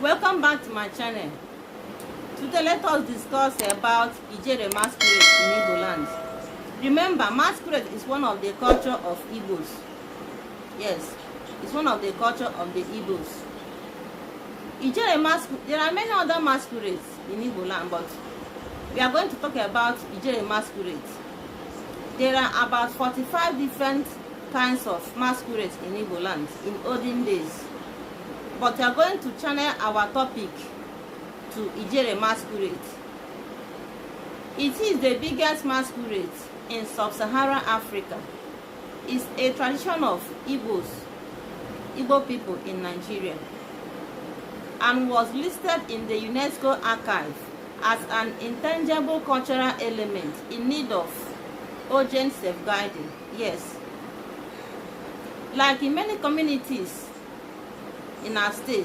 Welcome back to my channel. Today let us discuss about Ijele Masquerade in Igbo land. Remember, masquerade is one of the culture of Igbos. Yes, it's one of the culture of the Igbos. Ijele Masquerade, there are many other masquerades in Igbo land, but we are going to talk about Ijele Masquerade. There are about 45 different kinds of masquerades in Igbo land in olden days. But we are going to channel our topic to Ijele Masquerade. It is the biggest masquerade in sub-Saharan Africa. It's a tradition of Igbo people in Nigeria, and was listed in the UNESCO archive as an intangible cultural element in need of urgent safeguarding. Yes, like in many communities in our state,